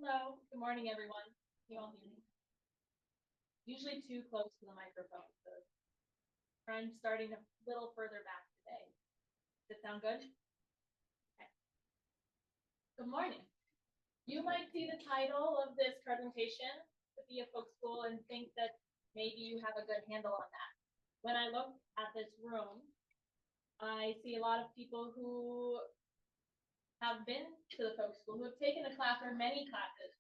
Hello, good morning, everyone. Can you all hear me? Usually too close to the microphone, so I'm starting a little further back today. Does it sound good? Okay. Good morning. You might see the title of this presentation, the Ely Folk School, and think that maybe you have a good handle on that. When I look at this room, I see a lot of people who have been to the folk school, who have taken a class or many classes.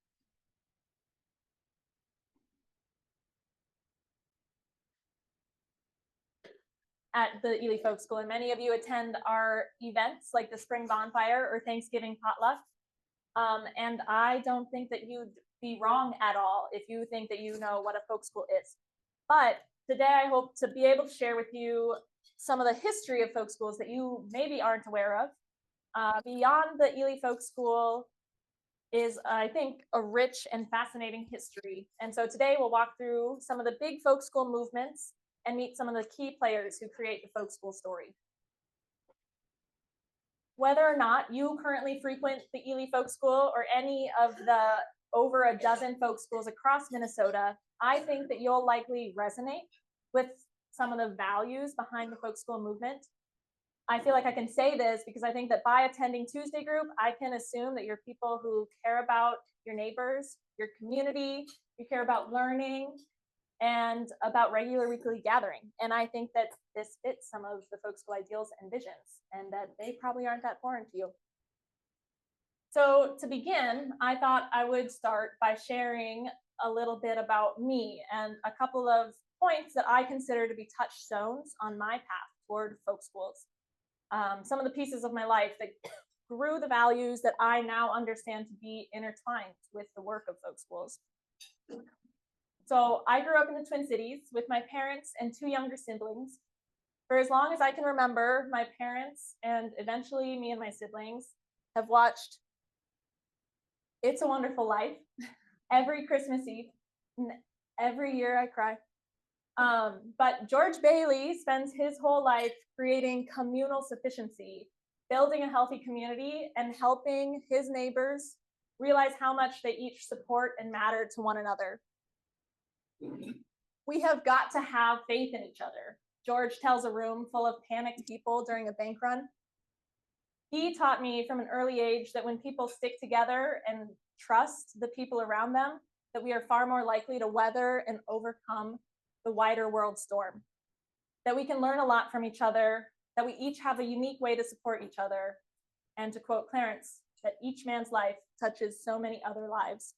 At the Ely Folk School, and many of you attend our events like the Spring Bonfire or Thanksgiving Potluck. And I don't think that you'd be wrong at all if you think that you know what a folk school is. But today I hope to be able to share with you some of the history of folk schools that you maybe aren't aware of. Beyond the Ely Folk School is, I think, a rich and fascinating history. And so today we'll walk through some of the big folk school movements and meet some of the key players who create the folk school story. Whether or not you currently frequent the Ely Folk School or any of the over a dozen folk schools across Minnesota, I think that you'll likely resonate with some of the values behind the folk school movement. I feel like I can say this because I think that by attending Tuesday group, I can assume that you're people who care about your neighbors, your community, you care about learning, and about regular weekly gathering. And I think that this fits some of the folk school ideals and visions, and that they probably aren't that foreign to you. So to begin, I thought I would start by sharing a little bit about me and a couple of points that I consider to be touchstones on my path toward folk schools. Some of the pieces of my life that grew the values that I now understand to be intertwined with the work of folk schools. So I grew up in the Twin Cities with my parents and two younger siblings. For as long as I can remember, my parents and eventually me and my siblings have watched It's a Wonderful Life every Christmas Eve. Every year I cry. But George Bailey spends his whole life creating communal sufficiency, building a healthy community, and helping his neighbors realize how much they each support and matter to one another. We have got to have faith in each other. George tells a room full of panicked people during a bank run. He taught me from an early age that when people stick together and trust the people around them, that we are far more likely to weather and overcome the wider world storm. That we can learn a lot from each other, that we each have a unique way to support each other, and to quote Clarence, that each man's life touches so many other lives.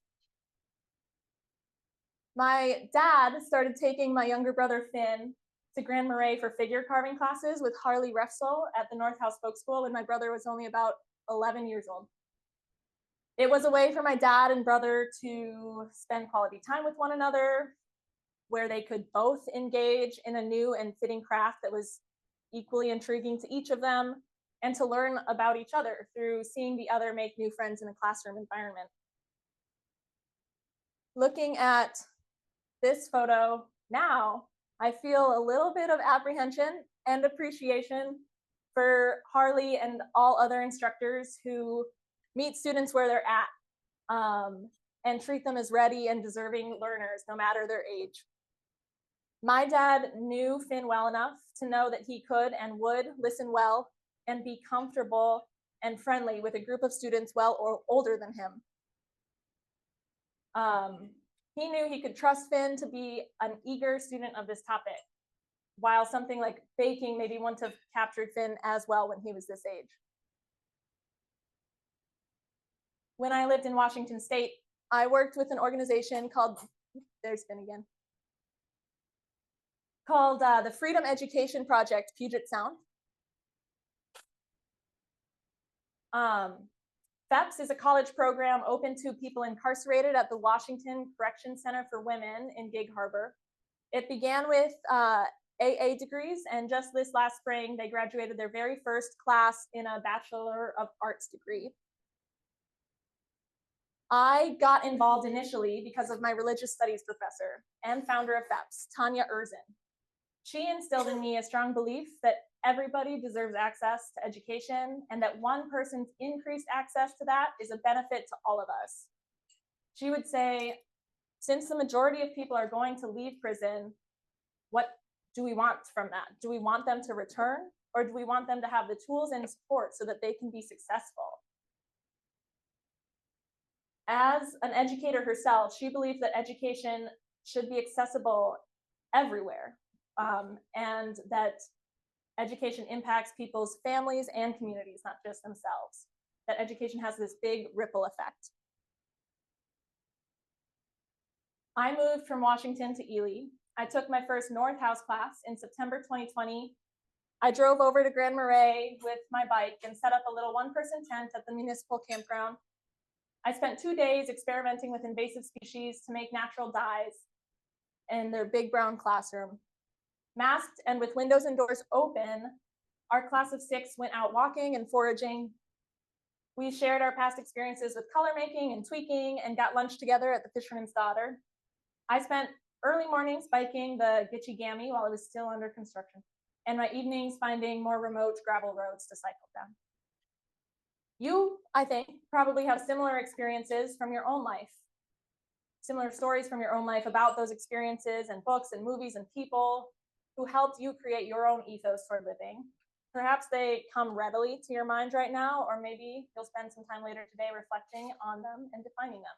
My dad started taking my younger brother Finn to Grand Marais for figure carving classes with Harley Refsel at the North House Folk School when my brother was only about 11 years old. It was a way for my dad and brother to spend quality time with one another, where they could both engage in a new and fitting craft that was equally intriguing to each of them, and to learn about each other through seeing the other make new friends in a classroom environment. Looking at this photo now, I feel a little bit of apprehension and appreciation for Harley and all other instructors who meet students where they're at, and treat them as ready and deserving learners, no matter their age. My dad knew Finn well enough to know that he could and would listen well and be comfortable and friendly with a group of students well or older than him. He knew he could trust Finn to be an eager student of this topic, while something like baking maybe wouldn't have captured Finn as well when he was this age. When I lived in Washington State, I worked with an organization called, there's Finn again, called the Freedom Education Project, Puget Sound. FEPS is a college program open to people incarcerated at the Washington Correction Center for Women in Gig Harbor. It began with AA degrees, and just this last spring, they graduated their very first class in a Bachelor of Arts degree. I got involved initially because of my religious studies professor and founder of FEPS, Tanya Erzin. She instilled in me a strong belief that everybody deserves access to education, and that one person's increased access to that is a benefit to all of us. She would say, since the majority of people are going to leave prison, what do we want from that? Do we want them to return, or do we want them to have the tools and support so that they can be successful? As an educator herself, she believes that education should be accessible everywhere, and that education impacts people's families and communities, not just themselves. That education has this big ripple effect. I moved from Washington to Ely. I took my first North House class in September 2020. I drove over to Grand Marais with my bike and set up a little one-person tent at the municipal campground. I spent 2 days experimenting with invasive species to make natural dyes in their big brown classroom. Masked and with windows and doors open, our class of 6 went out walking and foraging. We shared our past experiences with color making and tweaking and got lunch together at the Fisherman's Daughter. I spent early mornings biking the Gitche Gammy while it was still under construction, and my evenings finding more remote gravel roads to cycle down. You, I think, probably have similar experiences from your own life, similar stories from your own life about those experiences and books and movies and people who helped you create your own ethos for living. Perhaps they come readily to your mind right now, or maybe you'll spend some time later today reflecting on them and defining them.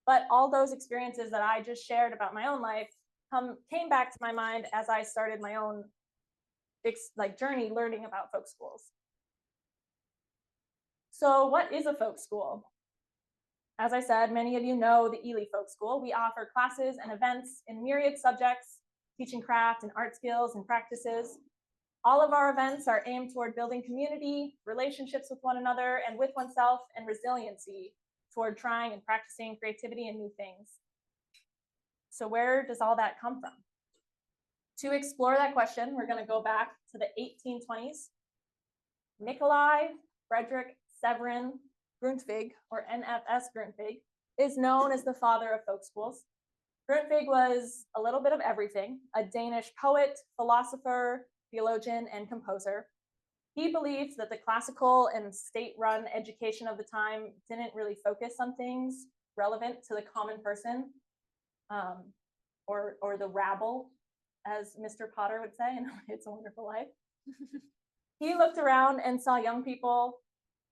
But all those experiences that I just shared about my own life came back to my mind as I started my own journey learning about folk schools. So what is a folk school? As I said, many of you know the Ely Folk School. We offer classes and events in myriad subjects, teaching craft and art skills and practices. All of our events are aimed toward building community, relationships with one another and with oneself, and resiliency toward trying and practicing creativity and new things. So where does all that come from? To explore that question, we're going to go back to the 1820s. Nikolai Frederick Severin Grundtvig, or NFS Grundtvig, is known as the father of folk schools. Grundtvig was a little bit of everything: a Danish poet, philosopher, theologian, and composer. He believed that the classical and state-run education of the time didn't really focus on things relevant to the common person, or the rabble, as Mr. Potter would say in It's a Wonderful Life. He looked around and saw young people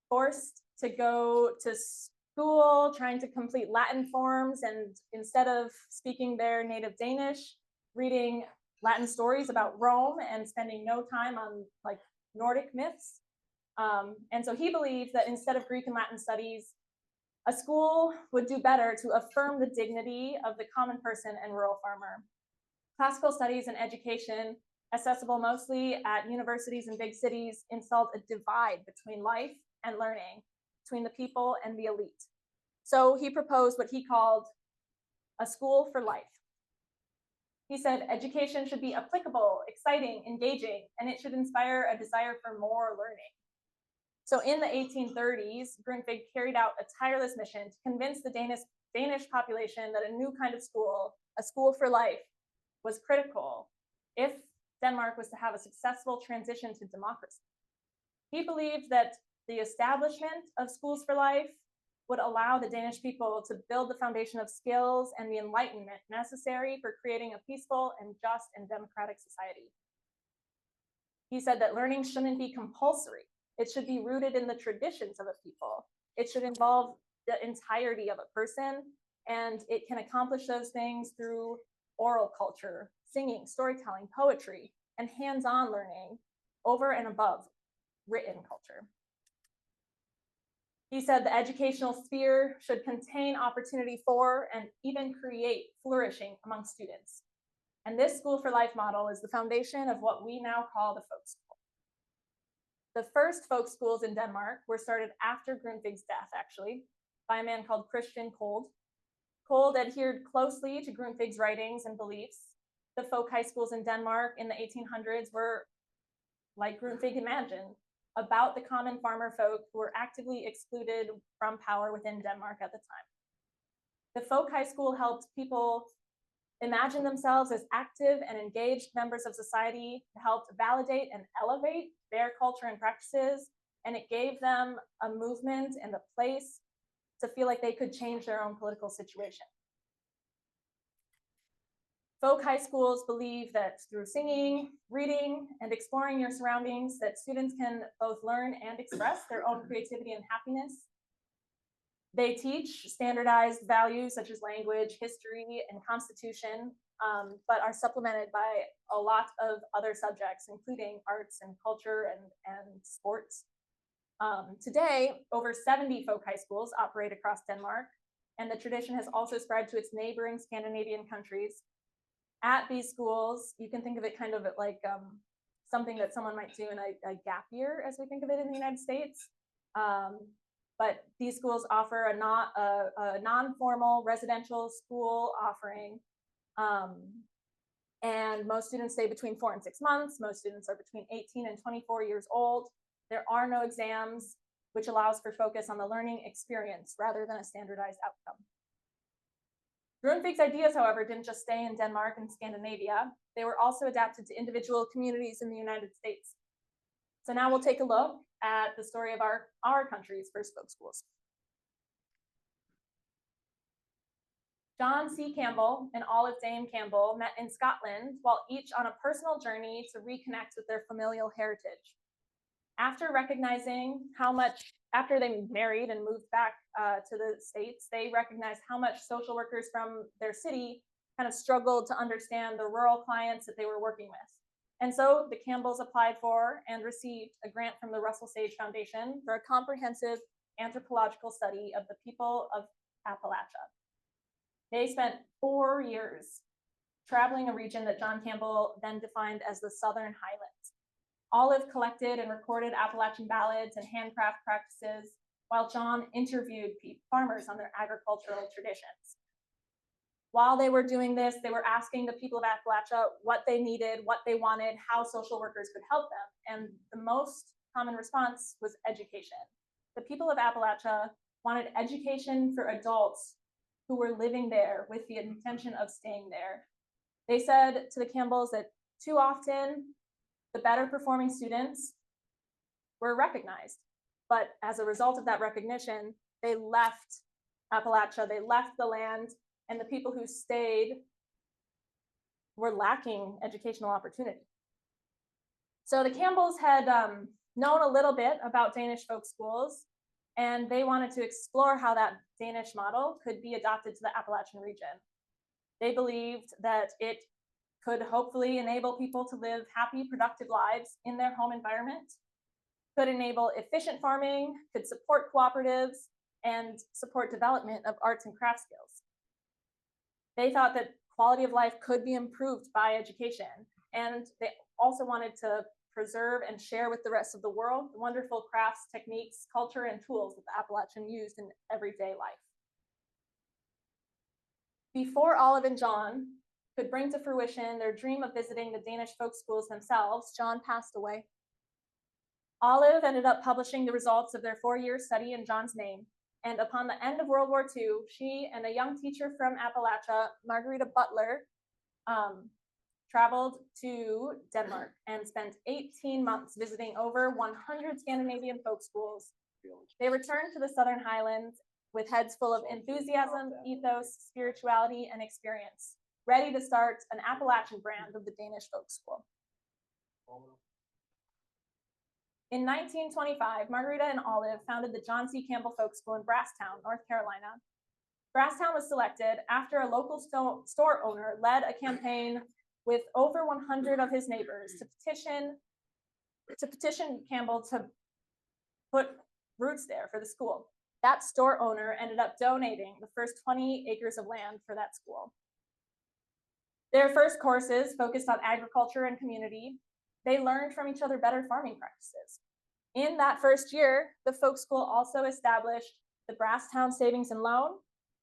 forced to go to school, trying to complete Latin forms, and instead of speaking their native Danish, reading Latin stories about Rome and spending no time on Nordic myths. And so he believed that instead of Greek and Latin studies, a school would do better to affirm the dignity of the common person and rural farmer. Classical studies and education, accessible mostly at universities and big cities, installed a divide between life and learning, between the people and the elite. So he proposed what he called a school for life. He said education should be applicable, exciting, engaging, and it should inspire a desire for more learning. So in the 1830s, Grundtvig carried out a tireless mission to convince the Danish population that a new kind of school, a school for life, was critical if Denmark was to have a successful transition to democracy. He believed that the establishment of schools for life would allow the Danish people to build the foundation of skills and the enlightenment necessary for creating a peaceful and just and democratic society. He said that learning shouldn't be compulsory. It should be rooted in the traditions of a people. It should involve the entirety of a person, and it can accomplish those things through oral culture, singing, storytelling, poetry, and hands-on learning over and above written culture. He said the educational sphere should contain opportunity for and even create flourishing among students. And this School for Life model is the foundation of what we now call the folk school. The first folk schools in Denmark were started after Grundtvig's death, actually, by a man called Christian Kold. Kold adhered closely to Grundtvig's writings and beliefs. The folk high schools in Denmark in the 1800s were, like Grundtvig imagined, about the common farmer folk who were actively excluded from power within Denmark at the time. The folk high school helped people imagine themselves as active and engaged members of society, helped validate and elevate their culture and practices, and it gave them a movement and a place to feel like they could change their own political situation. Folk high schools believe that through singing, reading, and exploring your surroundings, that students can both learn and express their own creativity and happiness. They teach standardized values such as language, history, and constitution, but are supplemented by a lot of other subjects, including arts and culture and sports. Today, over 70 folk high schools operate across Denmark, and the tradition has also spread to its neighboring Scandinavian countries. At these schools, you can think of it kind of like something that someone might do in a gap year, as we think of it in the United States. But these schools offer a non-formal residential school offering. And most students stay between 4 and 6 months. Most students are between 18 and 24 years old. There are no exams, which allows for focus on the learning experience rather than a standardized outcome. Grundtvig's ideas, however, didn't just stay in Denmark and Scandinavia. They were also adapted to individual communities in the United States. So now we'll take a look at the story of our country's first folk schools. John C. Campbell and Olive Dame Campbell met in Scotland while each on a personal journey to reconnect with their familial heritage. After they married and moved back to the States, they recognized how much social workers from their city kind of struggled to understand the rural clients that they were working with. And so the Campbells applied for and received a grant from the Russell Sage Foundation for a comprehensive anthropological study of the people of Appalachia. They spent 4 years traveling a region that John Campbell then defined as the Southern Highlands. Olive collected and recorded Appalachian ballads and handcraft practices, while John interviewed farmers on their agricultural traditions. While they were doing this, they were asking the people of Appalachia what they needed, what they wanted, how social workers could help them. And the most common response was education. The people of Appalachia wanted education for adults who were living there with the intention of staying there. They said to the Campbells that too often the better performing students were recognized. But as a result of that recognition, they left Appalachia, they left the land, and the people who stayed were lacking educational opportunity. So the Campbells had known a little bit about Danish folk schools, and they wanted to explore how that Danish model could be adopted to the Appalachian region. They believed that it could hopefully enable people to live happy, productive lives in their home environment, could enable efficient farming, could support cooperatives, and support development of arts and craft skills. They thought that quality of life could be improved by education, and they also wanted to preserve and share with the rest of the world the wonderful crafts, techniques, culture, and tools that the Appalachian used in everyday life. Before Olive and John could bring to fruition their dream of visiting the Danish folk schools themselves, John passed away. Olive ended up publishing the results of their 4-year study in John's name, and upon the end of World War II, she and a young teacher from Appalachia, Margarita Butler, traveled to Denmark and spent 18 months visiting over 100 Scandinavian folk schools. They returned to the Southern Highlands with heads full of enthusiasm, ethos, spirituality, and experience, ready to start an Appalachian brand of the Danish folk school. In 1925, Margarita and Olive founded the John C. Campbell Folk School in Brasstown, North Carolina. Brasstown was selected after a local store owner led a campaign with over 100 of his neighbors to petition Campbell to put roots there for the school. That store owner ended up donating the first 20 acres of land for that school. Their first courses focused on agriculture and community. They learned from each other better farming practices. In that first year, the folk school also established the Brasstown Savings and Loan,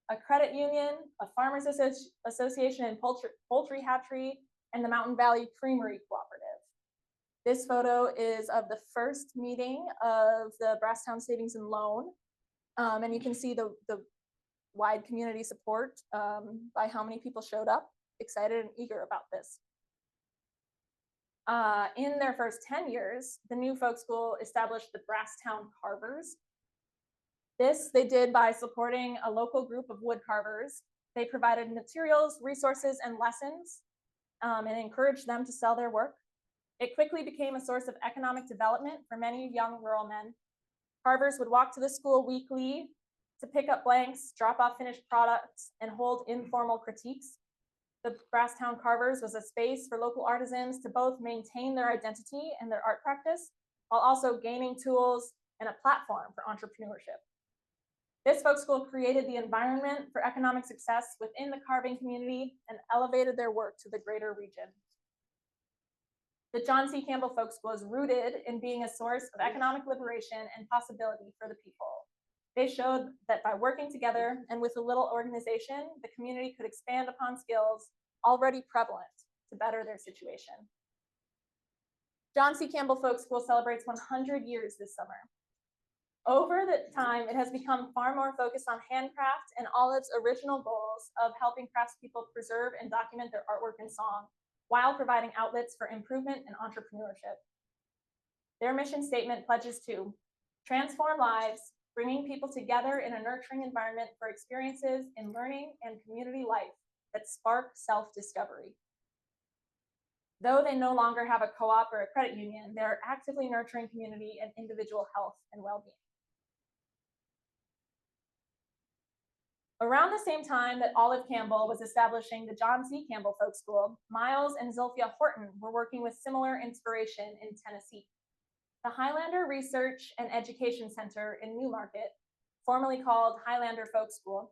a credit union, a farmers association and poultry hatchery, and the Mountain Valley Creamery Cooperative. This photo is of the first meeting of the Brasstown Savings and Loan, and you can see the wide community support by how many people showed up, excited and eager about this. In their first 10 years, the new folk school established the Brasstown Carvers. This they did by supporting a local group of wood carvers. They provided materials, resources, and lessons, and encouraged them to sell their work. It quickly became a source of economic development for many young rural men. Carvers would walk to the school weekly to pick up blanks, drop off finished products, and hold informal critiques. The Brasstown Carvers was a space for local artisans to both maintain their identity and their art practice, while also gaining tools and a platform for entrepreneurship. This folk school created the environment for economic success within the carving community and elevated their work to the greater region. The John C. Campbell Folk School is rooted in being a source of economic liberation and possibility for the people. They showed that by working together and with a little organization, the community could expand upon skills already prevalent to better their situation. John C. Campbell Folk School celebrates 100 years this summer. Over the time, it has become far more focused on handcraft and all its original goals of helping craftspeople preserve and document their artwork and song, while providing outlets for improvement and entrepreneurship. Their mission statement pledges to transform lives, bringing people together in a nurturing environment for experiences in learning and community life that spark self-discovery. Though they no longer have a co-op or a credit union, they are actively nurturing community and individual health and well-being. Around the same time that Olive Campbell was establishing the John C. Campbell Folk School, Miles and Zilphia Horton were working with similar inspiration in Tennessee. The Highlander Research and Education Center in Newmarket, formerly called Highlander Folk School,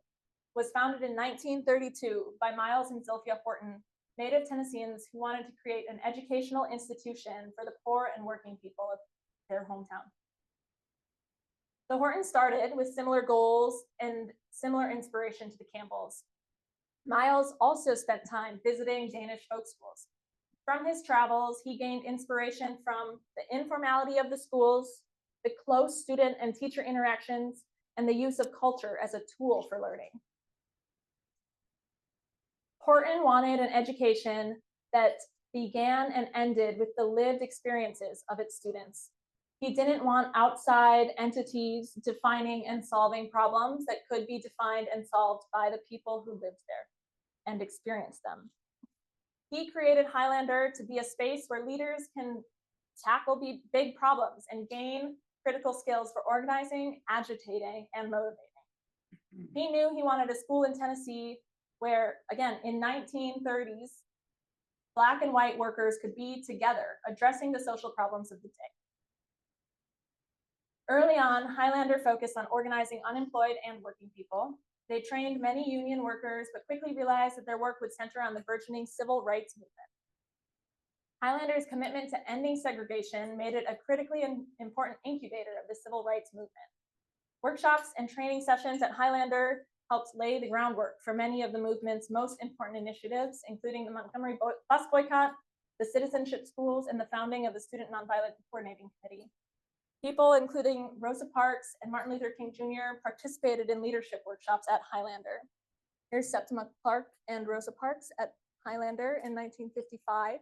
was founded in 1932 by Miles and Zilphia Horton, native Tennesseans who wanted to create an educational institution for the poor and working people of their hometown. The Hortons started with similar goals and similar inspiration to the Campbells. Miles also spent time visiting Danish folk schools. From his travels, he gained inspiration from the informality of the schools, the close student and teacher interactions, and the use of culture as a tool for learning. Horton wanted an education that began and ended with the lived experiences of its students. He didn't want outside entities defining and solving problems that could be defined and solved by the people who lived there and experienced them. He created Highlander to be a space where leaders can tackle big problems and gain critical skills for organizing, agitating, and motivating. He knew he wanted a school in Tennessee where, again, in 1930s, Black and white workers could be together addressing the social problems of the day. Early on, Highlander focused on organizing unemployed and working people. They trained many union workers, but quickly realized that their work would center on the burgeoning civil rights movement. Highlander's commitment to ending segregation made it a critically important incubator of the civil rights movement. Workshops and training sessions at Highlander helped lay the groundwork for many of the movement's most important initiatives, including the Montgomery bus boycott, the citizenship schools, and the founding of the Student Nonviolent Coordinating Committee. People, including Rosa Parks and Martin Luther King Jr., participated in leadership workshops at Highlander. Here's Septima Clark and Rosa Parks at Highlander in 1955.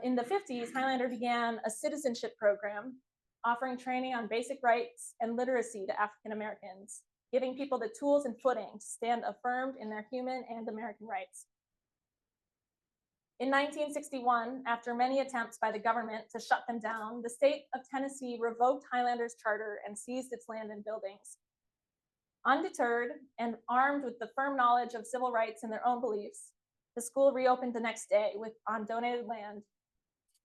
In the 50s, Highlander began a citizenship program offering training on basic rights and literacy to African Americans, giving people the tools and footing to stand affirmed in their human and American rights. In 1961, after many attempts by the government to shut them down, the state of Tennessee revoked Highlander's charter and seized its land and buildings. Undeterred and armed with the firm knowledge of civil rights and their own beliefs, the school reopened the next day on donated land,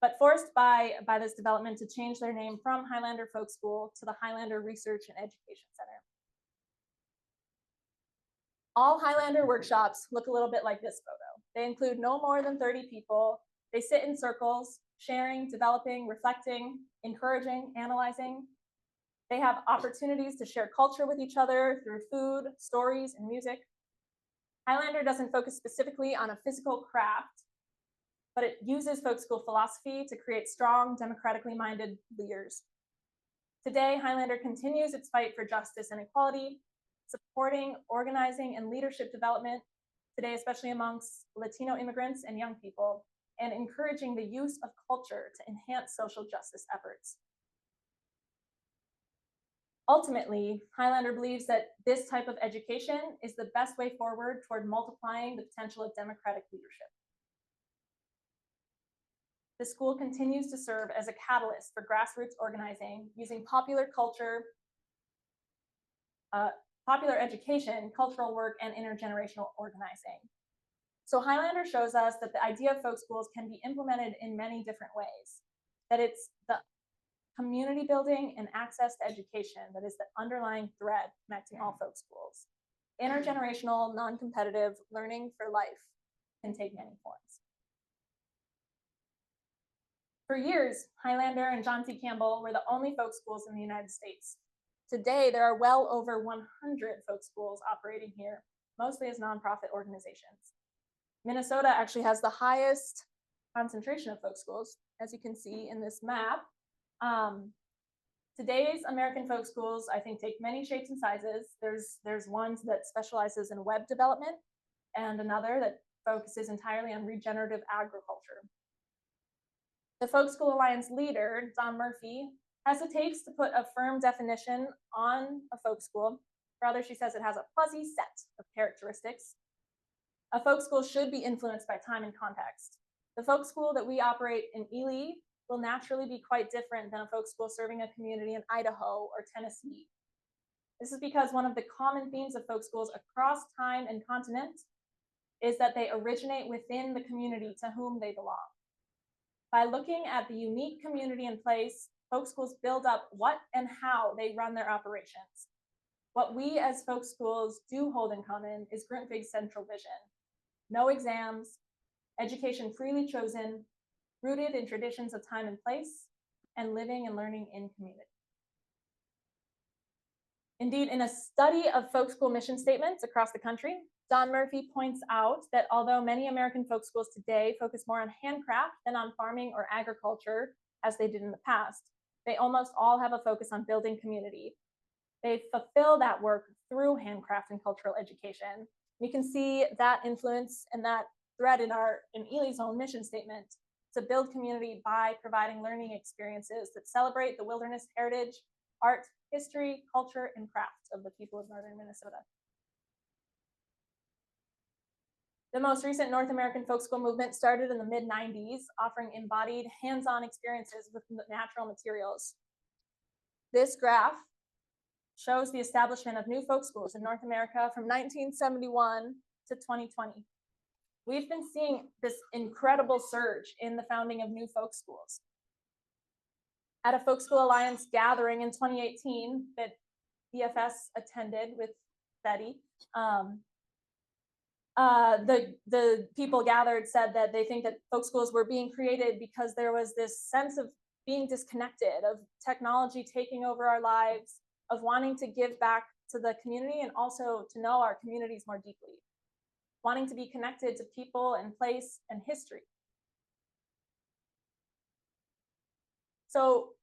but forced by this development to change their name from Highlander Folk School to the Highlander Research and Education Center. All Highlander workshops look a little bit like this photo. They include no more than 30 people. They sit in circles, sharing, developing, reflecting, encouraging, analyzing. They have opportunities to share culture with each other through food, stories, and music. Highlander doesn't focus specifically on a physical craft, but it uses folk school philosophy to create strong, democratically minded leaders. Today, Highlander continues its fight for justice and equality, supporting, organizing, and leadership development, today especially amongst Latino immigrants and young people, and encouraging the use of culture to enhance social justice efforts. Ultimately, Highlander believes that this type of education is the best way forward toward multiplying the potential of democratic leadership. The school continues to serve as a catalyst for grassroots organizing using popular culture, popular education, cultural work, and intergenerational organizing. So Highlander shows us that the idea of folk schools can be implemented in many different ways, that it's the community building and access to education that is the underlying thread connecting all folk schools. Intergenerational, non-competitive learning for life can take many forms. For years, Highlander and John C. Campbell were the only folk schools in the United States. Today, there are well over 100 folk schools operating here, mostly as nonprofit organizations. Minnesota actually has the highest concentration of folk schools, as you can see in this map. Today's American folk schools, I think, take many shapes and sizes. There's one that specializes in web development and another that focuses entirely on regenerative agriculture. The Folk School Alliance leader, Don Murphy, hesitates to put a firm definition on a folk school. Rather, she says it has a fuzzy set of characteristics. A folk school should be influenced by time and context. The folk school that we operate in Ely will naturally be quite different than a folk school serving a community in Idaho or Tennessee. This is because one of the common themes of folk schools across time and continent is that they originate within the community to whom they belong. By looking at the unique community in place, folk schools build up what and how they run their operations. What we as folk schools do hold in common is Grundtvig's central vision: no exams, education freely chosen, rooted in traditions of time and place, and living and learning in community. Indeed, in a study of folk school mission statements across the country, Don Murphy points out that although many American folk schools today focus more on handcraft than on farming or agriculture, as they did in the past, they almost all have a focus on building community. They fulfill that work through handcraft and cultural education. We can see that influence and that thread in Ely's own mission statement to build community by providing learning experiences that celebrate the wilderness heritage, art, history, culture, and craft of the people of northern Minnesota. The most recent North American folk school movement started in the mid-90s, offering embodied, hands-on experiences with natural materials. This graph shows the establishment of new folk schools in North America from 1971 to 2020. We've been seeing this incredible surge in the founding of new folk schools. At a Folk School Alliance gathering in 2018 that BFS attended with Betty, the people gathered said that they think that folk schools were being created because there was this sense of being disconnected, of technology taking over our lives, of wanting to give back to the community and also to know our communities more deeply, wanting to be connected to people and place and history. So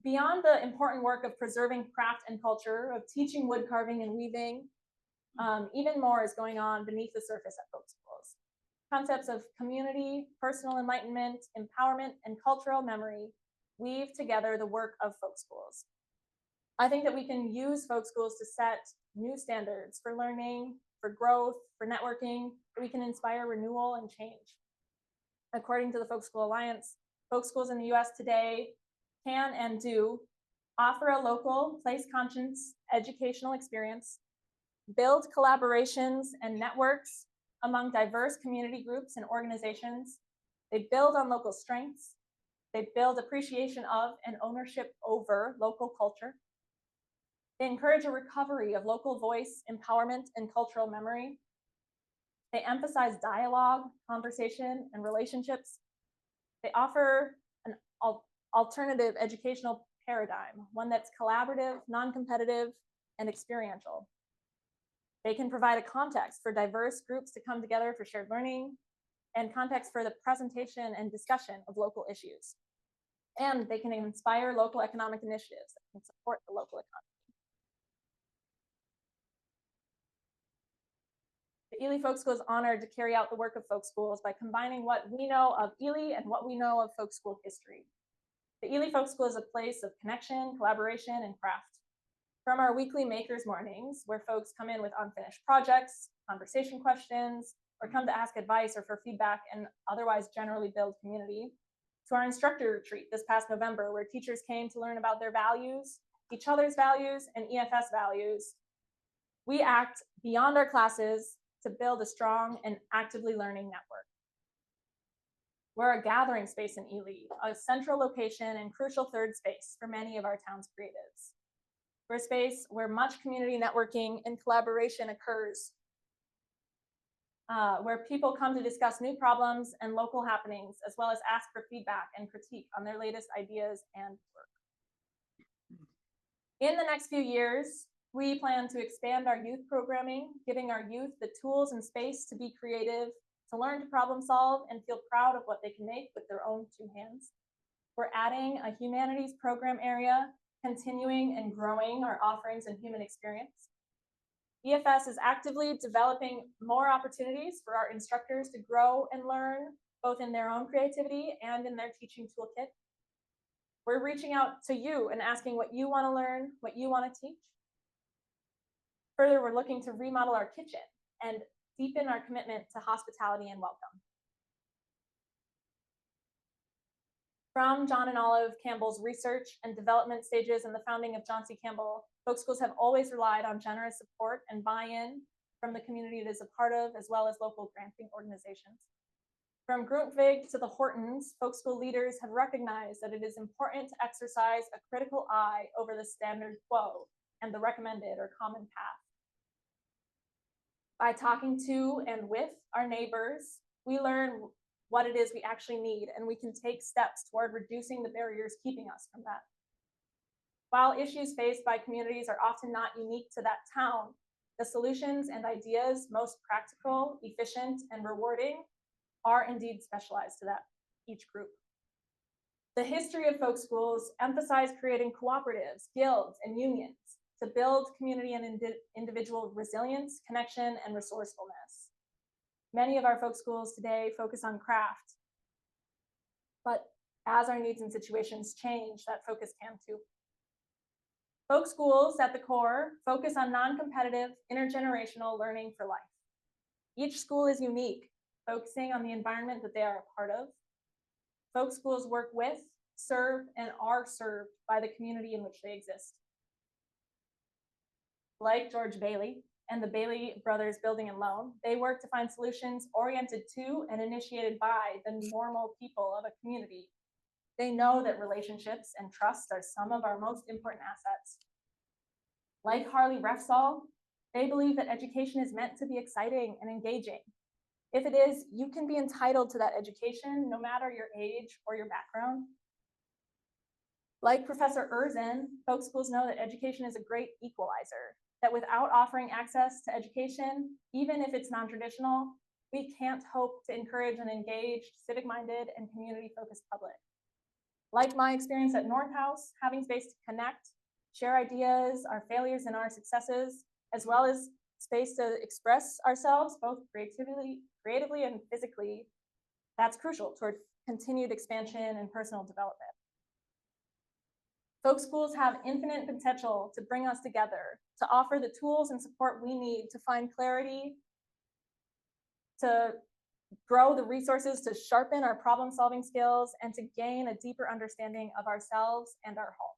beyond the important work of preserving craft and culture, of teaching wood carving and weaving, even more is going on beneath the surface at folk schools. Concepts of community, personal enlightenment, empowerment, and cultural memory weave together the work of folk schools. I think that we can use folk schools to set new standards for learning, for growth, for networking, that we can inspire renewal and change. According to the Folk School Alliance, folk schools in the US today can and do offer a local, place-conscious educational experience, build collaborations and networks among diverse community groups and organizations. They build on local strengths. They build appreciation of and ownership over local culture. They encourage a recovery of local voice, empowerment, and cultural memory. They emphasize dialogue, conversation, and relationships. They offer an alternative educational paradigm, one that's collaborative, non-competitive, and experiential. They can provide a context for diverse groups to come together for shared learning and context for the presentation and discussion of local issues. And they can inspire local economic initiatives that can support the local economy. The Ely Folk School is honored to carry out the work of folk schools by combining what we know of Ely and what we know of folk school history. The Ely Folk School is a place of connection, collaboration, and craft. From our weekly makers mornings, where folks come in with unfinished projects, conversation questions, or come to ask advice or for feedback and otherwise generally build community, to our instructor retreat this past November, where teachers came to learn about their values, each other's values, and EFS values. We act beyond our classes to build a strong and actively learning network. We're a gathering space in Ely, a central location and crucial third space for many of our town's creatives. We're a space where much community networking and collaboration occurs, where people come to discuss new problems and local happenings, as well as ask for feedback and critique on their latest ideas and work. In the next few years, we plan to expand our youth programming, giving our youth the tools and space to be creative, to learn to problem solve, and feel proud of what they can make with their own two hands. We're adding a humanities program area, continuing and growing our offerings in human experience. EFS is actively developing more opportunities for our instructors to grow and learn, both in their own creativity and in their teaching toolkit. We're reaching out to you and asking what you want to learn, what you want to teach. Further, we're looking to remodel our kitchen and deepen our commitment to hospitality and welcome. From John and Olive Campbell's research and development stages and the founding of John C. Campbell, folk schools have always relied on generous support and buy-in from the community it is a part of, as well as local granting organizations. From Grundtvig to the Hortons, folk school leaders have recognized that it is important to exercise a critical eye over the status quo and the recommended or common path. By talking to and with our neighbors, we learn what it is we actually need, and we can take steps toward reducing the barriers keeping us from that. While issues faced by communities are often not unique to that town, the solutions and ideas most practical, efficient, and rewarding are indeed specialized to that each group. The history of folk schools emphasize creating cooperatives, guilds, and unions to build community and individual resilience, connection, and resourcefulness. Many of our folk schools today focus on craft, but as our needs and situations change, that focus can too. Folk schools at the core focus on non-competitive, intergenerational learning for life. Each school is unique, focusing on the environment that they are a part of. Folk schools work with, serve, and are served by the community in which they exist. Like George Bailey and the Bailey Brothers Building and Loan, they work to find solutions oriented to and initiated by the normal people of a community. They know that relationships and trust are some of our most important assets. Like Harley Refsall, they believe that education is meant to be exciting and engaging. If it is, you can be entitled to that education no matter your age or your background. Like Professor Erzin, folk schools know that education is a great equalizer, that without offering access to education, even if it's non-traditional, we can't hope to encourage an engaged, civic-minded, and community-focused public. Like my experience at North House, having space to connect, share ideas, our failures and our successes, as well as space to express ourselves, both creatively and physically, that's crucial toward continued expansion and personal development. Folk schools have infinite potential to bring us together, to offer the tools and support we need to find clarity, to grow the resources to sharpen our problem-solving skills, and to gain a deeper understanding of ourselves and our home.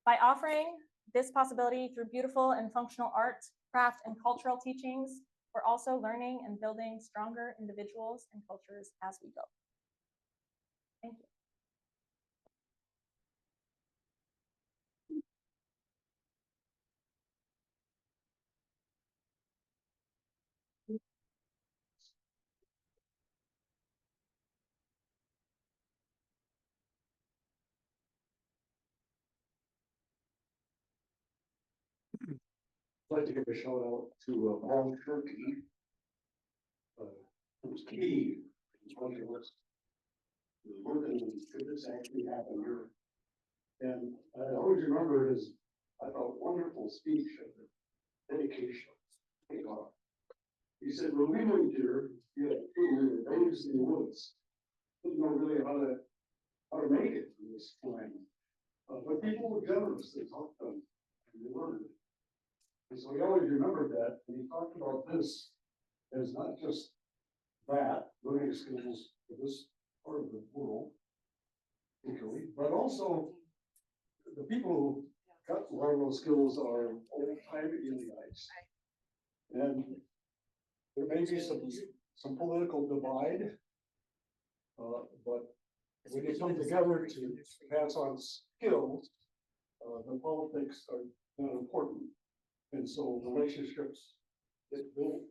By offering this possibility through beautiful and functional art, craft, and cultural teachings, we're also learning and building stronger individuals and cultures as we go. Thank you. I'd like to give a shout out to Paul Turkey. It was key. It's one of us. The work that this actually happened here. And I always remember his, I thought, wonderful speech of dedication. He said, when we moved here, we had two babies in the woods. Didn't know really how to make it in this time. But people were generous. They talked to them. And they were And so he always remembered that, and he talked about this as not just that, learning skills for this part of the world, particularly, but also the people who got a lot of those skills are old-time Elyites. And there may be some political divide, but when they come together to pass on skills, the politics are not important. And so relationships get built.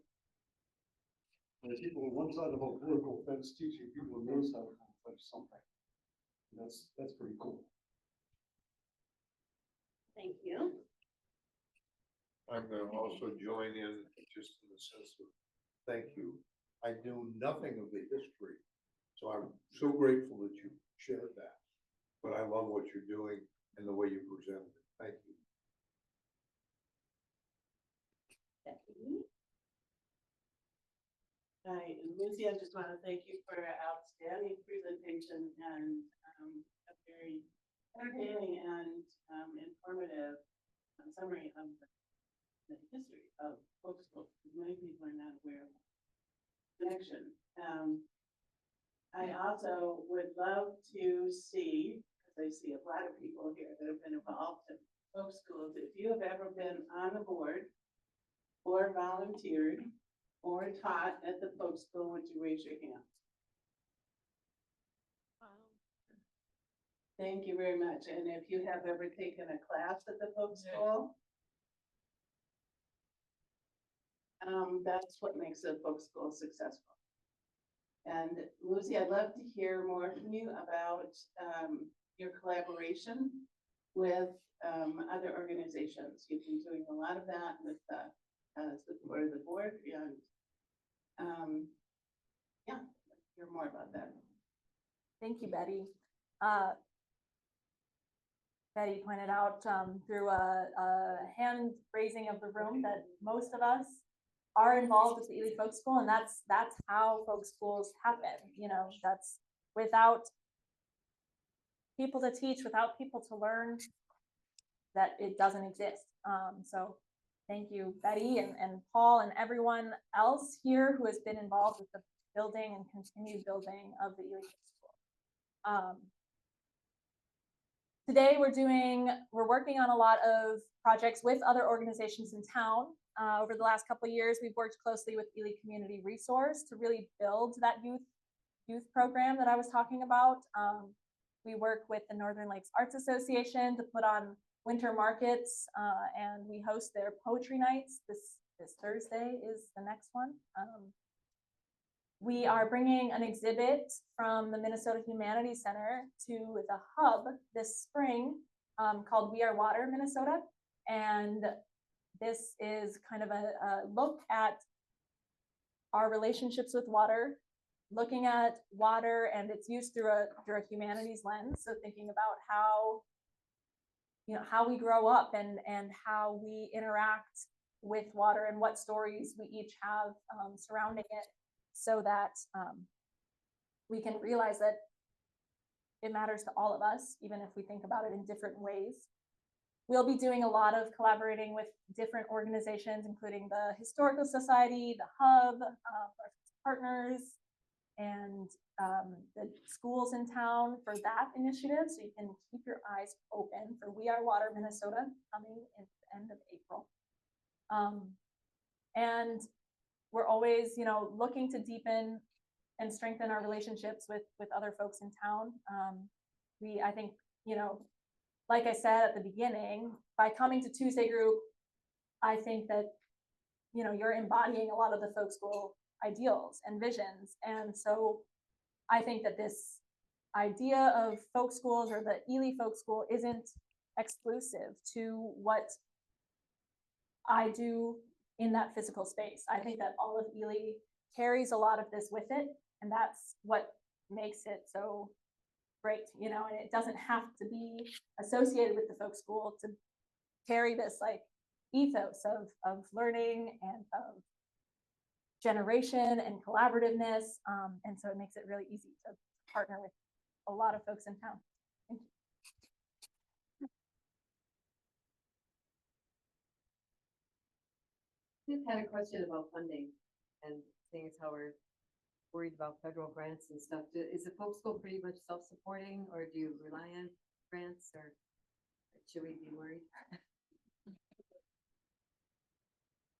And people on one side of a political fence teaching people on the other side of the fence something. And that's pretty cool. Thank you. I'm gonna also join in just in the sense of thank you. I knew nothing of the history, so I'm so grateful that you shared that. But I love what you're doing and the way you presented it. Thank you. Becky. Hi, and Lucy, I just want to thank you for an outstanding presentation and a very entertaining and informative summary of the history of folk schools. Many people are not aware of the connection. I also would love to see, because I see a lot of people here that have been involved in folk schools, if you have ever been on the board or volunteered or taught at the folk school, would you raise your hand? Thank you very much. And if you have ever taken a class at the folk school, that's what makes a folk school successful. And Lucy, I'd love to hear more from you about your collaboration with other organizations. You've been doing a lot of that with the support of the board, and yeah, hear more about that. Thank you, Betty. Betty pointed out through a hand raising of the room that most of us are involved with the Ely Folk School, and that's how folk schools happen. You know, that's without people to teach, without people to learn, that it doesn't exist. So thank you, Betty and Paul and everyone else here who has been involved with the building and continued building of the Ely Folk School. Today we're working on a lot of projects with other organizations in town. Over the last couple of years, we've worked closely with Ely Community Resource to really build that youth program that I was talking about. We work with the Northern Lakes Arts Association to put on winter markets, and we host their poetry nights. This Thursday is the next one. We are bringing an exhibit from the Minnesota Humanities Center to the hub this spring called We Are Water, Minnesota. And this is kind of a look at our relationships with water, looking at water and its use through a humanities lens. So thinking about how we grow up and how we interact with water and what stories we each have surrounding it, so that we can realize that it matters to all of us, even if we think about it in different ways. We'll be doing a lot of collaborating with different organizations, including the Historical Society, the Hub, our partners, and the schools in town for that initiative. So you can keep your eyes open for We Are Water Minnesota coming in the end of April. And we're always, looking to deepen and strengthen our relationships with other folks in town. I think, like I said at the beginning, by coming to Tuesday Group, I think that, you're embodying a lot of the folk school ideals and visions. And so I think that this idea of folk schools or the Ely Folk School isn't exclusive to what I do in that physical space. I think that all of Ely carries a lot of this with it, and that's what makes it so great, and it doesn't have to be associated with the folk school to carry this like ethos of learning and of generation and collaborativeness. And so it makes it really easy to partner with a lot of folks in town. Thank you. Just had a question about funding and seeing as how we're worried about federal grants and stuff. Is the folk school pretty much self-supporting, or do you rely on grants, or should we be worried?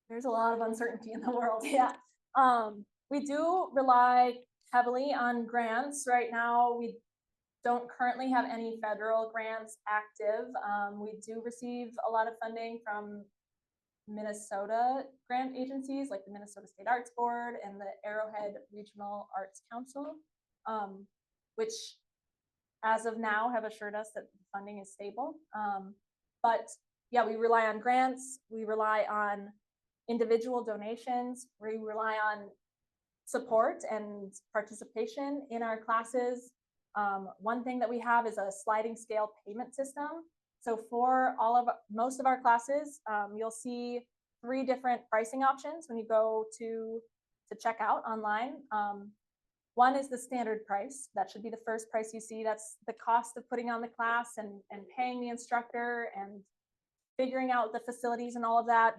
There's a lot of uncertainty in the world. Yeah. We do rely heavily on grants. Right now, we don't currently have any federal grants active. We do receive a lot of funding from Minnesota grant agencies like the Minnesota State Arts Board and the Arrowhead Regional Arts Council, which as of now have assured us that funding is stable. But yeah, we rely on grants, we rely on individual donations, we rely on support and participation in our classes. One thing that we have is a sliding scale payment system. So for most of our classes, you'll see 3 different pricing options when you go to check out online. One is the standard price. That should be the first price you see. That's the cost of putting on the class and paying the instructor and figuring out the facilities and all of that.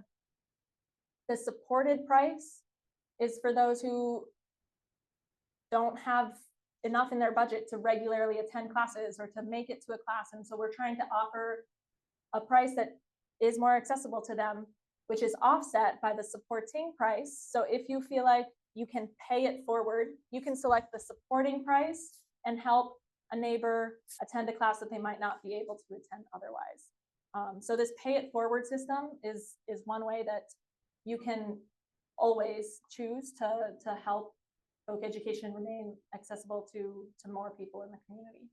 The supported price is for those who don't have enough in their budget to regularly attend classes or to make it to a class. And so we're trying to offer a price that is more accessible to them, which is offset by the supporting price. So if you feel like you can pay it forward, you can select the supporting price and help a neighbor attend a class that they might not be able to attend otherwise. So this pay it forward system is one way that you can always choose to help folk education remain accessible to more people in the community.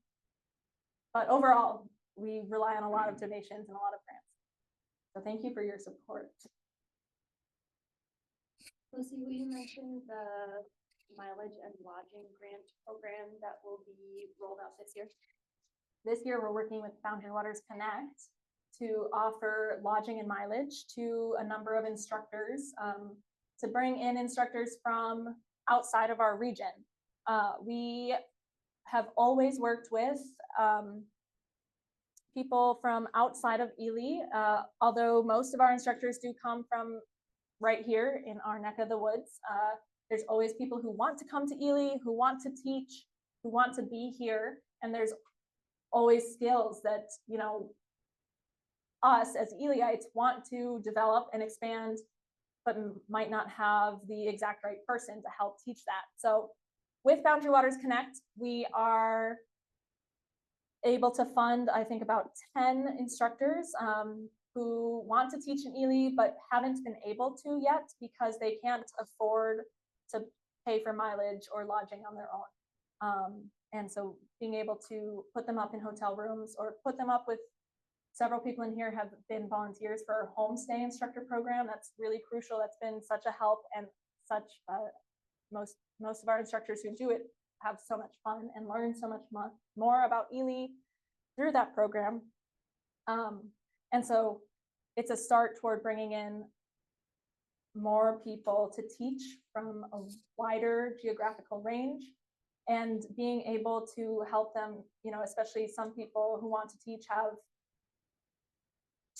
But overall, we rely on a lot of donations and a lot of grants. So thank you for your support. Lucy, will you mention the mileage and lodging grant program that will be rolled out this year? This year, we're working with Boundary Waters Connect to offer lodging and mileage to a number of instructors, to bring in instructors from outside of our region. We have always worked with people from outside of Ely, although most of our instructors do come from right here in our neck of the woods. There's always people who want to come to Ely, who want to teach, who want to be here, and there's always skills that, you know, us as Elyites want to develop and expand, but might not have the exact right person to help teach that. So with Boundary Waters Connect, we are able to fund, I think, about 10 instructors who want to teach in Ely, but haven't been able to yet because they can't afford to pay for mileage or lodging on their own. And so being able to put them up in hotel rooms or put them up with several people in here have been volunteers for our homestay instructor program. That's really crucial. That's been such a help, and such most of our instructors who do it have so much fun and learn so much more about Ely through that program. And so it's a start toward bringing in more people to teach from a wider geographical range and being able to help them, you know, especially some people who want to teach have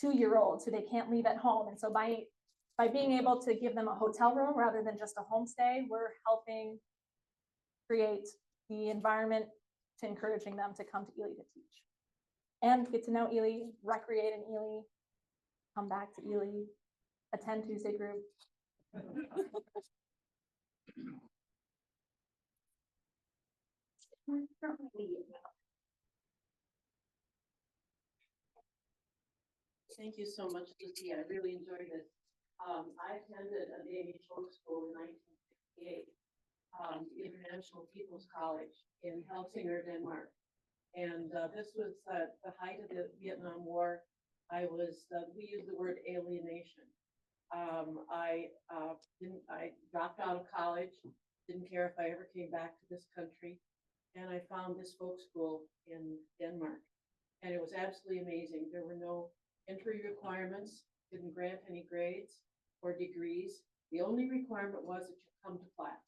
2-year-olds who they can't leave at home. And so by being able to give them a hotel room rather than just a homestay, we're helping create the environment to encouraging them to come to Ely to teach and get to know Ely, recreate in Ely, come back to Ely, attend Tuesday group. Thank you so much, Lucy. I really enjoyed it. I attended an Ely Folk School in 1968, International People's College in Helsingør, Denmark. And this was the height of the Vietnam War. We used the word alienation. I dropped out of college, didn't care if I ever came back to this country. And I found this folk school in Denmark. And it was absolutely amazing. There were no entry requirements, didn't grant any grades or degrees. The only requirement was that you come to class.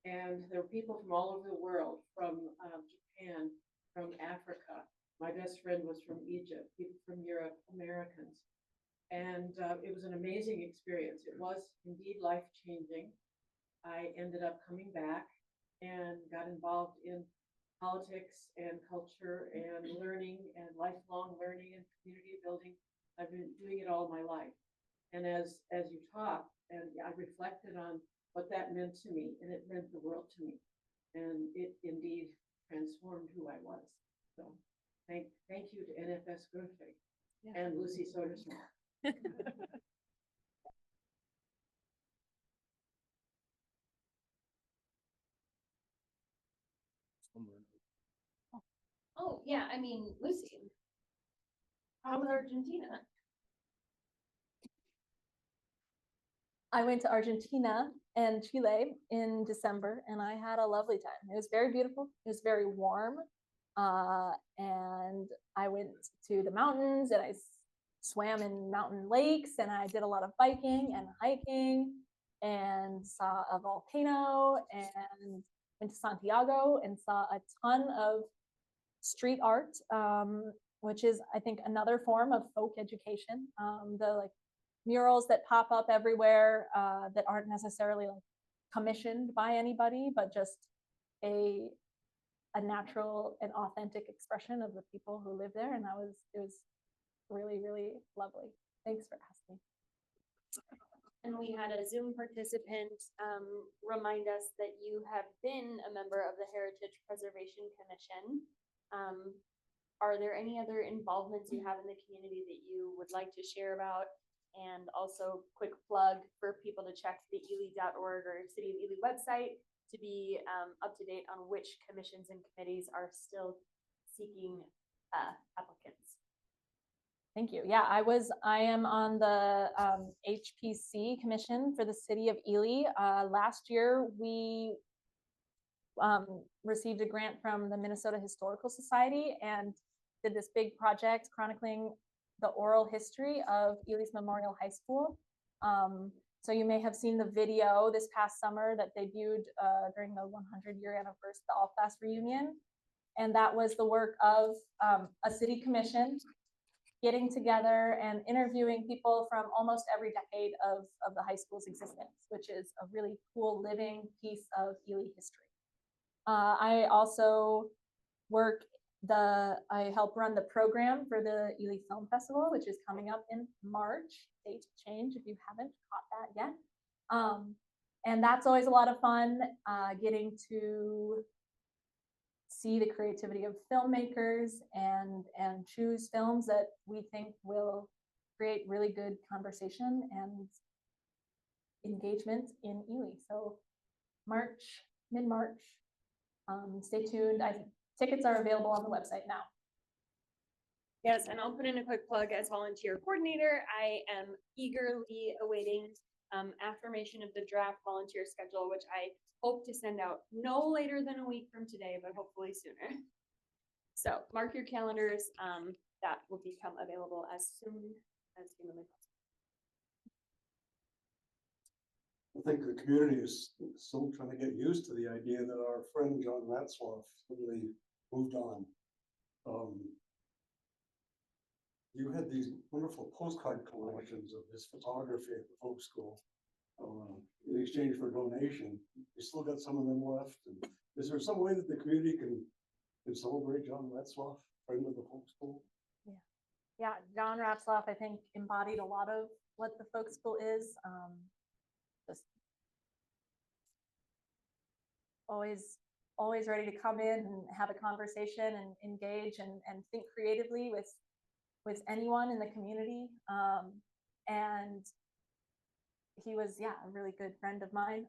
And there were people from all over the world, from Japan, from Africa. My best friend was from Egypt, people from Europe, Americans. And it was an amazing experience. It was indeed life-changing. I ended up coming back and got involved in politics and culture and learning and lifelong learning and community building. I've been doing it all my life. And as you talked, and I reflected on what that meant to me, and it meant the world to me. And it indeed transformed who I was. So thank you to NFS Grocery and Lucy Soderstrom. Oh, yeah, I mean, Lucy. How was Argentina? I went to Argentina and Chile in December, and I had a lovely time. It was very beautiful. It was very warm. And I went to the mountains, and I swam in mountain lakes, and I did a lot of biking and hiking, and saw a volcano, and went to Santiago and saw a ton of street art, which is, I think, another form of folk education. The like murals that pop up everywhere that aren't necessarily like commissioned by anybody, but just a natural and authentic expression of the people who live there. And it was really, really lovely. Thanks for asking. And we had a Zoom participant remind us that you have been a member of the Heritage Preservation Commission. Are there any other involvements you have in the community that you would like to share about? And also quick plug for people to check the ely.org or City of Ely website to be up to date on which commissions and committees are still seeking applicants. Thank you. Yeah, I am on the HPC commission for the City of Ely. Last year, we received a grant from the Minnesota Historical Society and did this big project chronicling the oral history of Ely's Memorial High School. So you may have seen the video this past summer that debuted during the 100-year anniversary, the all-class reunion. And that was the work of a city commission getting together and interviewing people from almost every decade of the high school's existence, which is a really cool living piece of Ely history. I also I help run the program for the Ely Film Festival, which is coming up in March. Date change if you haven't caught that yet. And that's always a lot of fun, getting to see the creativity of filmmakers and choose films that we think will create really good conversation and engagement in Ely. So mid-March, stay tuned. Tickets are available on the website now. Yes, and I'll put in a quick plug as volunteer coordinator. I am eagerly awaiting affirmation of the draft volunteer schedule, which I hope to send out no later than a week from today, but hopefully sooner. So mark your calendars. That will become available as soon as humanly possible. I think the community is still trying to get used to the idea that our friend John Ratzloff really moved on. You had these wonderful postcard collections of his photography at the folk school. In exchange for a donation, you still got some of them left. And is there some way that the community can celebrate John Ratzloff, friend of the folk school? Yeah, John Ratzloff, I think, embodied a lot of what the folk school is. Just always ready to come in and have a conversation and engage and think creatively with anyone in the community. And he was, a really good friend of mine.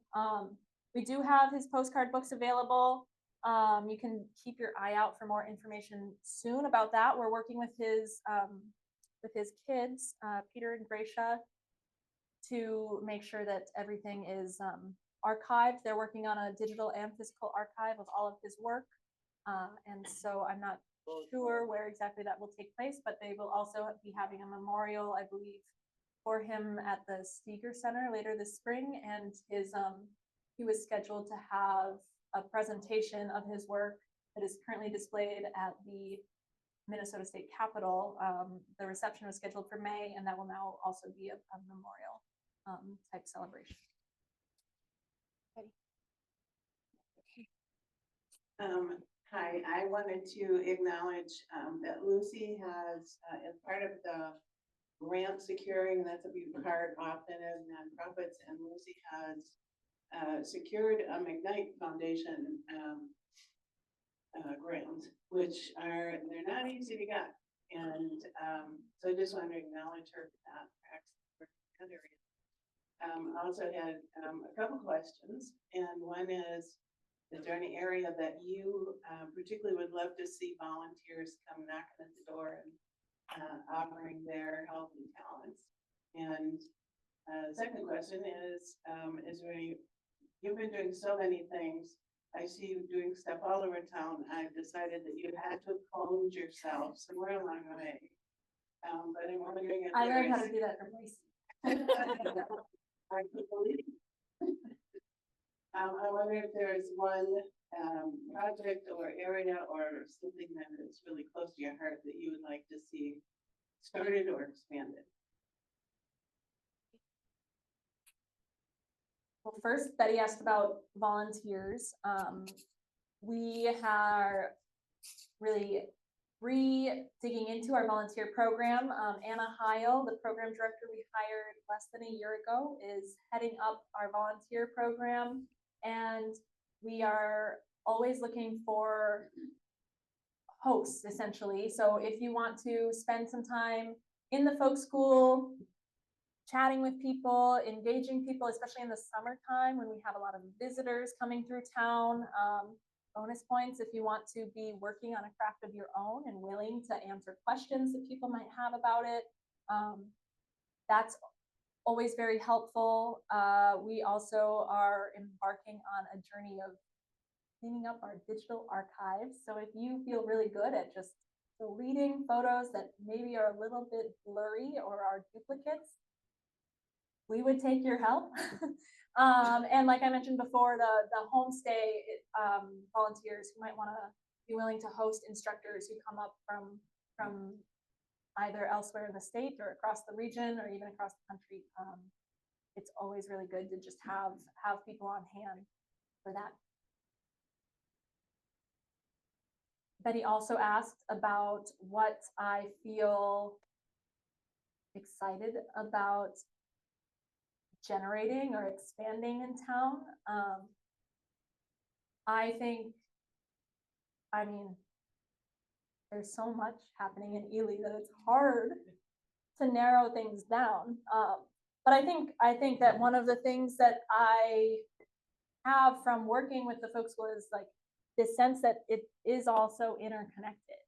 We do have his postcard books available. You can keep your eye out for more information soon about that. We're working with his kids, Peter and Gracia, to make sure that everything is archived. They're working on a digital and physical archive of all of his work. And so I'm not sure where exactly that will take place, but they will also be having a memorial, I believe, for him at the Steger Center later this spring. And he was scheduled to have a presentation of his work that is currently displayed at the Minnesota State Capitol. The reception was scheduled for May, and that will now also be a memorial type celebration. Hi, I wanted to acknowledge that Lucy has, as part of the grant securing, and that's a big part often of nonprofits, and Lucy has secured a McKnight Foundation grant, which they're not easy to get. And so I just want to acknowledge her for that. I also had a couple questions, and one is there any area that you particularly would love to see volunteers come knocking at the door and offering their help and talents? And second question is there any, you've been doing so many things. I see you doing stuff all over town. I've decided that you had to have cloned yourself somewhere along the way. But I'm wondering if I learned how to do that from Lucy. I could believe. I wonder if there's one project or area or something that is really close to your heart that you would like to see started or expanded. Well, first, Betty asked about volunteers. We are really digging into our volunteer program. Anna Heil, the program director we hired less than a year ago, is heading up our volunteer program. And we are always looking for hosts, essentially. So if you want to spend some time in the folk school, chatting with people, engaging people, especially in the summertime when we have a lot of visitors coming through town. Bonus points if you want to be working on a craft of your own and willing to answer questions that people might have about it. That's always very helpful. We also are embarking on a journey of cleaning up our digital archives. So if you feel really good at just deleting photos that maybe are a little bit blurry or are duplicates, we would take your help. And like I mentioned before, the homestay volunteers who might want to be willing to host instructors who come up from either elsewhere in the state or across the region or even across the country. It's always really good to just have people on hand for that. Betty also asked about what I feel excited about generating or expanding in town. I think, I mean, there's so much happening in Ely that it's hard to narrow things down. But I think that one of the things that I have from working with the folk school is like this sense that it is also interconnected.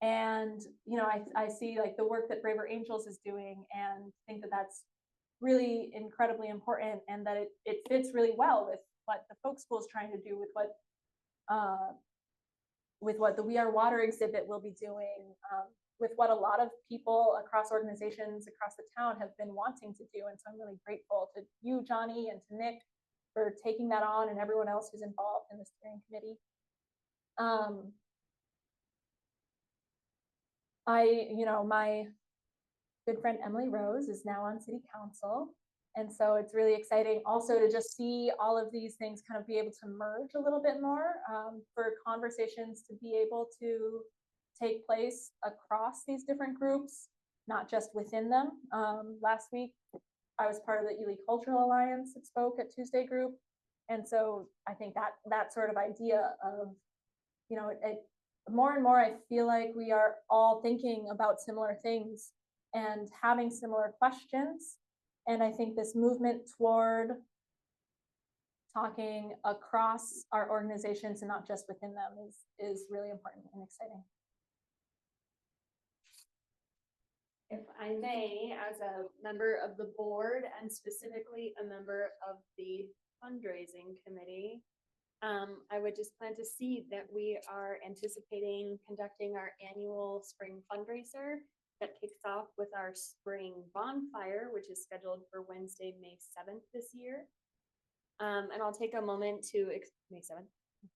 And, you know, I see like the work that Braver Angels is doing and think that that's really incredibly important, and that it fits really well with what the folk school is trying to do, with what the We Are Water exhibit will be doing, with what a lot of people across organizations across the town have been wanting to do. And so I'm really grateful to you, Johnny, and to Nick for taking that on, and everyone else who's involved in the steering committee. My good friend Emily Rose is now on city council. And so it's really exciting also to just see all of these things kind of be able to merge a little bit more, for conversations to be able to take place across these different groups, not just within them. Last week, I was part of the Ely Cultural Alliance that spoke at Tuesday Group. And so I think that sort of idea of, you know, more and more, I feel like we are all thinking about similar things and having similar questions. And I think this movement toward talking across our organizations and not just within them is really important and exciting. If I may, as a member of the board and specifically a member of the fundraising committee, I would just plan to see that we are anticipating conducting our annual spring fundraiser that kicks off with our spring bonfire, which is scheduled for Wednesday, May 7th this year. And I'll take a moment to, May 7th.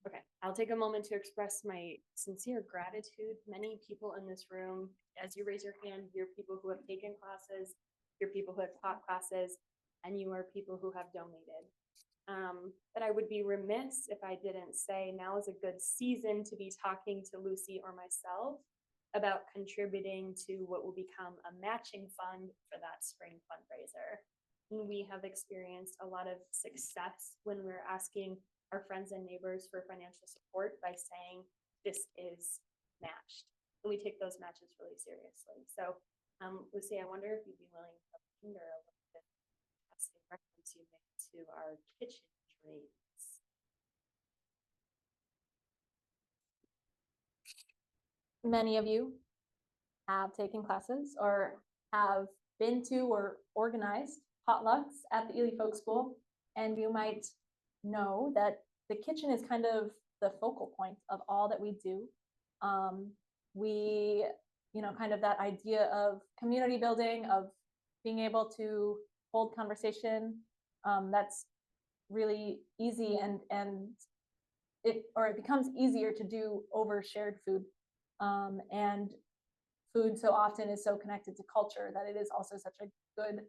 Okay, I'll take a moment to express my sincere gratitude. Many people in this room, as you raise your hand, you're people who have taken classes, you're people who have taught classes, and you are people who have donated. But I would be remiss if I didn't say now is a good season to be talking to Lucy or myself about contributing to what will become a matching fund for that spring fundraiser. And we have experienced a lot of success when we're asking our friends and neighbors for financial support by saying this is matched. And we take those matches really seriously. So Lucy, I wonder if you'd be willing to ponder a little bit past the reference you made to our kitchen dreams. Many of you have taken classes or have been to or organized potlucks at the Ely Folk School, and you might know that the kitchen is kind of the focal point of all that we do. We, kind of that idea of community building, of being able to hold conversation, that's really easy, and it becomes easier to do over shared food. And food so often is so connected to culture that it is also such a good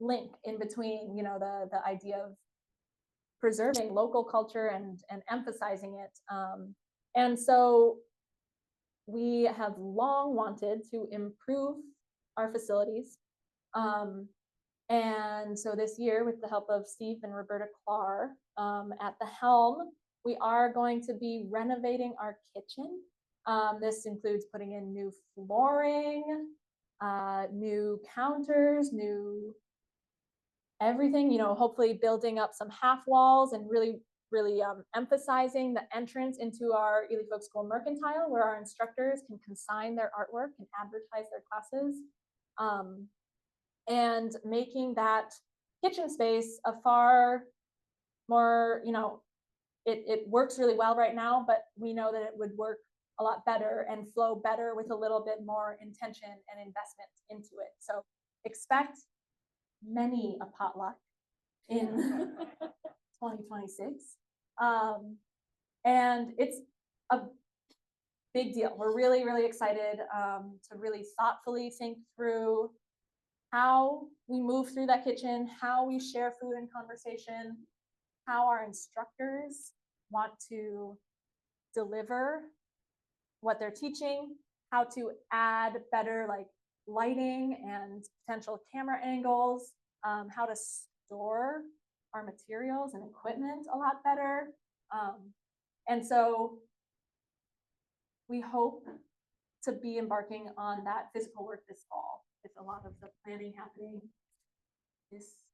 link in between, the idea of preserving local culture and emphasizing it. And so we have long wanted to improve our facilities. And so this year, with the help of Steve and Roberta Clark at the helm, we are going to be renovating our kitchen. This includes putting in new flooring, new counters, new everything, hopefully building up some half walls and really emphasizing the entrance into our Ely Folk School Mercantile, where our instructors can consign their artwork and advertise their classes. And making that kitchen space a far more, it works really well right now, but we know that it would work a lot better and flow better with a little bit more intention and investment into it. So expect many a potluck in 2026. And it's a big deal. We're really excited to really thoughtfully think through how we move through that kitchen, how we share food and conversation, how our instructors want to deliver what they're teaching, how to add better lighting and potential camera angles, how to store our materials and equipment a lot better. And so we hope to be embarking on that physical work this fall, with a lot of the planning happening this